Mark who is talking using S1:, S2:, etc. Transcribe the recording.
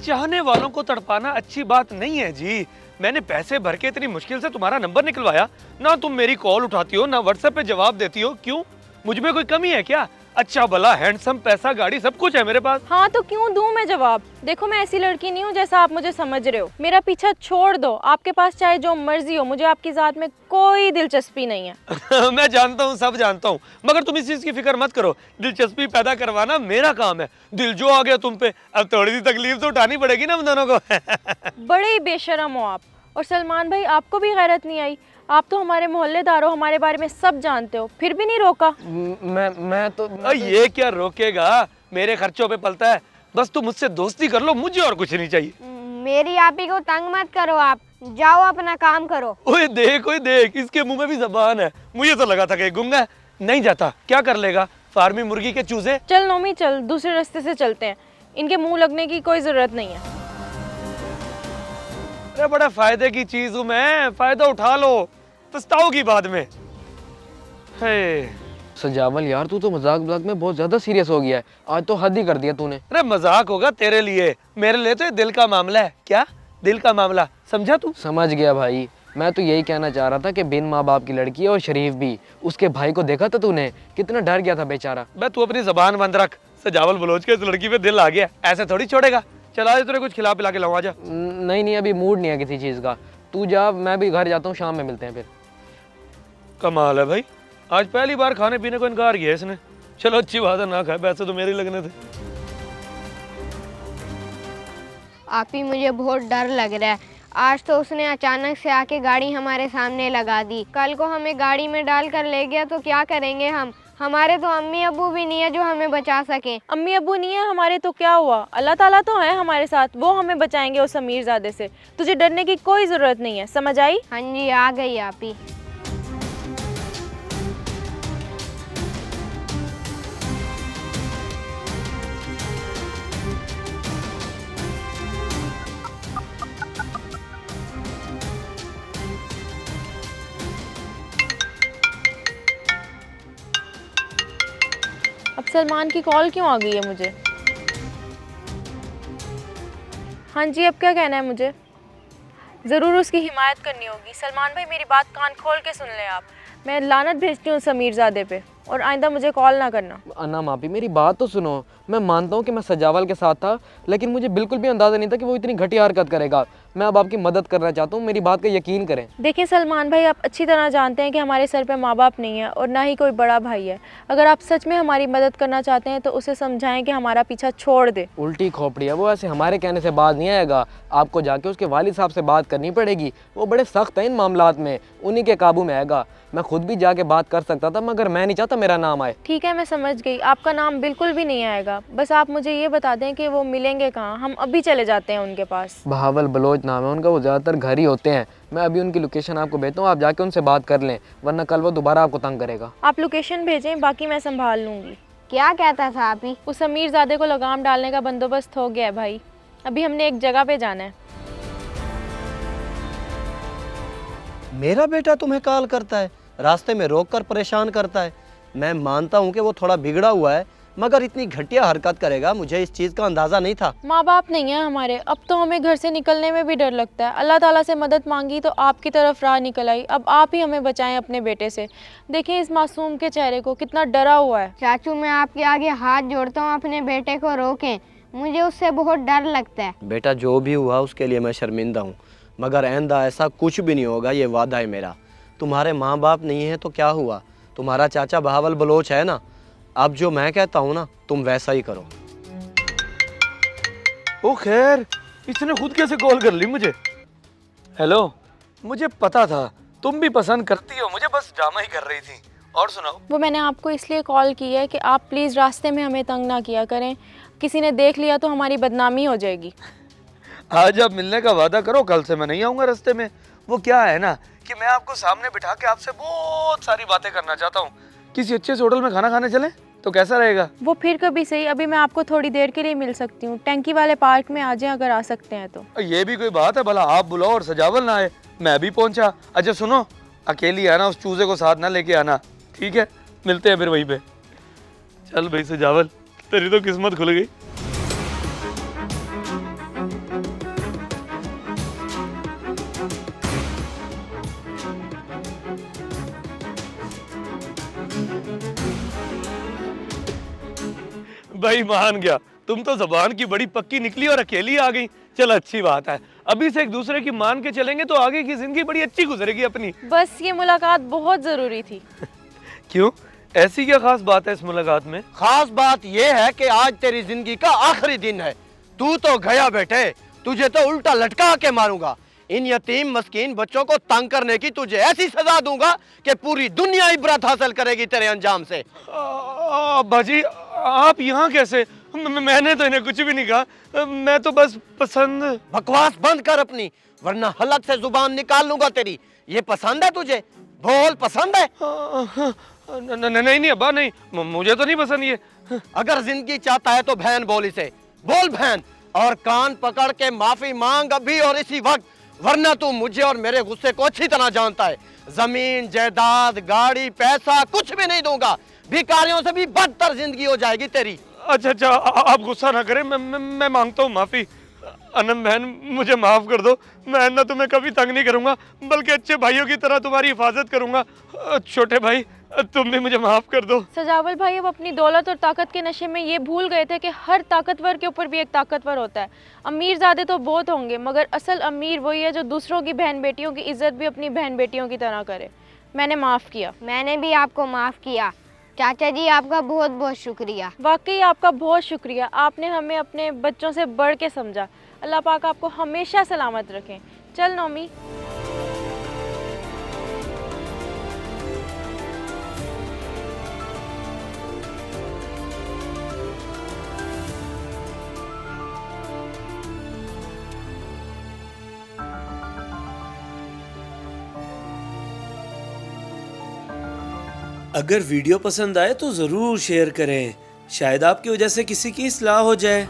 S1: चाहने वालों को तड़पाना अच्छी बात नहीं है जी। मैंने पैसे भर के इतनी मुश्किल से तुम्हारा नंबर निकलवाया, ना तुम मेरी कॉल उठाती हो, ना व्हाट्सएप पे जवाब देती हो। क्यों? मुझ में कोई कमी है क्या? अच्छा भला हैंडसम, पैसा, गाड़ी, सब कुछ है मेरे पास।
S2: हाँ तो क्यों दूं मैं जवाब? देखो मैं ऐसी लड़की नहीं हूँ जैसा आप मुझे समझ रहे हो। मेरा पीछा छोड़ दो, आपके पास चाहे जो मर्जी हो, मुझे आपकी जात में कोई दिलचस्पी नहीं है।
S1: मैं जानता हूँ, सब जानता हूँ, मगर तुम इस चीज की फिक्र मत करो। दिलचस्पी पैदा करवाना मेरा काम है। दिल जो आ गया तुम पे, अब थोड़ी सी तकलीफ तो उठानी पड़ेगी ना हम दोनों को।
S2: बड़े ही बेशरम हो आप। और सलमान भाई, आपको भी गैरत नहीं आई? आप तो हमारे मोहल्लेदार हो, हमारे बारे में सब जानते हो, फिर भी नहीं रोका।
S3: मैं तो
S1: ये क्या रोकेगा? मेरे खर्चों पे पलता है। बस तुम मुझसे दोस्ती कर लो, मुझे और कुछ नहीं चाहिए।
S4: मेरी आपी को तंग मत करो, आप जाओ अपना काम करो।
S1: ओए देख, इसके मुंह में भी जबान है। मुझे तो लगा था कि गुंगा है। नहीं जाता, क्या कर लेगा? फार्मी मुर्गी के चूजे।
S2: चल नोमी चल, दूसरे रास्ते से चलते हैं। इनके मुंह लगने की कोई जरूरत नहीं है।
S1: अरे बड़ा फायदे की चीज हूँ मैं, फायदा उठा लो, पछताओगी बाद में।
S3: सजावल यार, तू तो मजाक में बहुत ज्यादा सीरियस हो गया है। आज तो हद ही कर दिया तूने।
S1: अरे मजाक होगा तेरे लिए, मेरे लिए तो ये दिल का मामला है। क्या दिल का मामला? समझा तू?
S3: समझ गया भाई। मैं तो यही कहना चाह रहा था कि बिन माँ बाप की लड़की है और शरीफ भी। उसके भाई को देखा था तूने? कितना डर गया था बेचारा।
S1: मैं तू अपनी जबान बंद रख। सजावल बलोच के इस लड़की पे दिल आ गया, ऐसे थोड़ी छोड़ेगा। चला आज तुझे कुछ खिला पिला के लाऊं, आजा।
S3: नहीं, अभी मूड नहीं है किसी चीज का। तू जा, मैं भी घर जाता हूँ, शाम में मिलते हैं फिर।
S1: कमाल है भाई, आज पहली बार खाने पीने को इनकार किया इसने। चलो अच्छी बात है, ना खाए, पैसे तो मेरे ही लगने थे।
S4: आप ही, मुझे बहुत डर लग रहा है। आज तो उसने अचानक से आके गाड़ी हमारे सामने लगा दी। कल को हमें गाड़ी में डाल कर ले गया तो क्या करेंगे हम? हमारे तो अम्मी अब्बू भी नहीं है जो हमें बचा सके।
S2: अम्मी अब्बू नहीं है हमारे तो क्या हुआ, अल्लाह ताला तो है हमारे साथ, वो हमें बचाएंगे उस अमीरजादे से। तुझे डरने की कोई ज़रूरत नहीं है, समझ आई?
S4: हाँ जी, आ गई आप ही।
S2: अब सलमान की कॉल क्यों आ गई है मुझे? हाँ जी, अब क्या कहना है मुझे? ज़रूर उसकी हिमायत करनी होगी। सलमान भाई मेरी बात कान खोल के सुन लें आप। मैं लानत भेजती हूँ उस अमीरजादे पे, और आइंदा मुझे कॉल ना करना।
S3: अन्ना मापी, मेरी बात तो सुनो। मैं मानता हूँ कि मैं सजावल के साथ था, लेकिन मुझे बिल्कुल भी अंदाज़ा नहीं था कि वो इतनी घटिया हरकत करेगा। मैं अब आपकी मदद करना चाहता हूँ, मेरी बात का यकीन करें।
S2: देखिए सलमान भाई, आप अच्छी तरह जानते हैं कि हमारे सर पे माँ बाप नहीं है और ना ही कोई बड़ा भाई है। अगर आप सच में हमारी मदद करना चाहते हैं तो उसे समझाएं कि हमारा पीछा छोड़ दे।
S3: उल्टी खोपड़ी है वो, ऐसे हमारे कहने से बात नहीं आएगा। आपको जाके उसके वालिद साहब से बात करनी पड़ेगी। वो बड़े सख्त हैं इन मामलात में, उन्हीं के काबू में आएगा। मैं खुद भी जाके बात कर सकता था, मगर मैं नहीं चाहता मेरा नाम आए।
S2: ठीक है, मैं समझ गई, आपका नाम बिल्कुल भी नहीं आएगा। बस आप मुझे ये बता दें कि वो मिलेंगे कहाँ, हम अभी चले जाते हैं उनके पास।
S3: बहावल बलोच नाम है उनका, वो ज़्यादातर घर ही होते हैं। मैं अभी उनकी लोकेशन आपको भेजता हूँ, आप जाके उनसे बात कर लें, वरना कल वो दोबारा आपको तंग करेगा।
S2: आप लोकेशन भेजें, बाकी मैं संभाल लूँगी।
S4: क्या कहता था आप ही?
S2: उस अमीरजादे को लगाम डालने का बंदोबस्त हो गया है भाई। अभी हमने एक जगह पे जाना है।
S5: मेरा बेटा तुम्हें कॉल करता है, रास्ते में रोक कर परेशान करता है। मैं मानता हूँ कि वो थोड़ा बिगड़ा हुआ है, मगर इतनी घटिया हरकत करेगा, मुझे इस चीज़ का अंदाज़ा नहीं था।
S2: माँ बाप नहीं है हमारे, अब तो हमें घर से निकलने में भी डर लगता है। अल्लाह ताला से मदद मांगी तो आपकी तरफ राह निकल आई। अब आप ही हमें बचाएं अपने बेटे से। देखिए इस मासूम के चेहरे को, कितना डरा हुआ है।
S4: चाचू, मैं आपके आगे हाथ जोड़ता हूँ, अपने बेटे को रोकें, मुझे उससे बहुत डर लगता है।
S5: बेटा, जो भी हुआ उसके लिए मैं शर्मिंदा हूँ, मगर आइंदा ऐसा कुछ भी नहीं होगा, ये वादा है मेरा। तुम्हारे माँ बाप नहीं है तो क्या हुआ, तुम्हारा चाचा बहावल बलोच है ना। अब जो मैं कहता हूँ ना, तुम वैसा ही करो।
S1: ओ खैर, इसने खुद कैसे कॉल कर ली मुझे? हेलो, मुझे पता था तुम भी पसंद करती हो मुझे, बस ड्रामा ही कर रही थी। और सुनाओ।
S2: वो मैंने आपको इसलिए कॉल की है कि आप प्लीज़ रास्ते में हमें तंग ना किया करें। किसी ने देख लिया तो हमारी बदनामी हो जाएगी।
S1: आज आप मिलने का वादा करो, कल से मैं नहीं आऊँगा रास्ते में। वो क्या है ना कि मैं आपको सामने बिठा के आपसे बहुत सारी बातें करना चाहता हूँ। किसी अच्छे से होटल में खाना खाने चलें तो कैसा रहेगा?
S2: वो फिर कभी सही, अभी मैं आपको थोड़ी देर के लिए मिल सकती हूँ। टैंकी वाले पार्क में आ जाएं अगर आ सकते हैं तो।
S1: ये भी कोई बात है? भला आप बुलाओ और सजावल ना आए, मैं भी पहुंचा। अच्छा सुनो, अकेली आना, उस चूजे को साथ ना लेके आना, ठीक है? मिलते हैं फिर वहीं पे। चल भाई सजावल, तेरी तो किस्मत खुल गई। भाई मान गया, तुम तो जबान की बड़ी पक्की निकली और अकेली आ गई। चल अच्छी बात है, अभी से एक दूसरे की मान के चलेंगे तो आगे की जिंदगी बड़ी अच्छी गुजरेगी अपनी।
S2: बस ये मुलाकात बहुत ज़रूरी थी।
S1: क्यों, ऐसी क्या खास बात है इस मुलाकात में?
S5: खास बात यह है कि आज तेरी जिंदगी का आखिरी दिन है। तू तो गया बेटे, तुझे तो उल्टा लटका के मारूंगा। इन यतीम मस्कीन बच्चों को तंग करने की तुझे ऐसी सजा दूंगा कि पूरी दुनिया इबरत हासिल करेगी तेरे अंजाम से।
S1: अब्बा जी, आप यहाँ कैसे? मैंने तो इन्हें कुछ भी नहीं कहा, मैं तो बस पसंद।
S5: बकवास बंद कर अपनी, वरना हलक से जुबान निकाल लूंगा तेरी। ये पसंद है तुझे? बोल, पसंद है?
S1: नहीं नहीं अब्बा नहीं, मुझे तो नहीं पसंद ये।
S5: अगर जिंदगी चाहता है तो बहन बोल इसे, बोल बहन, और कान पकड़ के माफी मांग अभी और इसी वक्त, वरना तू मुझे और मेरे गुस्से को अच्छी तरह जानता है। जमीन जायदाद गाड़ी पैसा कुछ भी नहीं दूंगा, भिखारियों से भी बदतर जिंदगी हो जाएगी तेरी।
S1: अच्छा अच्छा, आप गुस्सा ना करें, मैं मांगता हूँ माफी। अनम बहन, मुझे माफ कर दो। मैं ना तुम्हें कभी तंग नहीं करूंगा, बल्कि अच्छे भाइयों की तरह तुम्हारी हिफाजत करूंगा। छोटे भाई, तुम भी मुझे माफ कर दो।
S2: सजावल भाई अब अपनी दौलत और ताकत के नशे में ये भूल गए थे कि हर ताकतवर के ऊपर भी एक ताकतवर होता है। अमीरजादे तो बहुत होंगे, मगर असल अमीर वही है जो दूसरों की बहन बेटियों की इज्जत भी अपनी बहन बेटियों की तरह करे। मैंने माफ़ किया।
S4: मैंने भी आपको माफ़ किया। चाचा जी आपका बहुत बहुत शुक्रिया।
S2: वाकई आपका बहुत शुक्रिया, आपने हमें अपने बच्चों से बढ़ के समझा। अल्लाह पाक आपको हमेशा सलामत रखें। चल नौमी।
S6: अगर वीडियो पसंद आए तो ज़रूर शेयर करें, शायद आपकी वजह से किसी की इस्लाह हो जाए।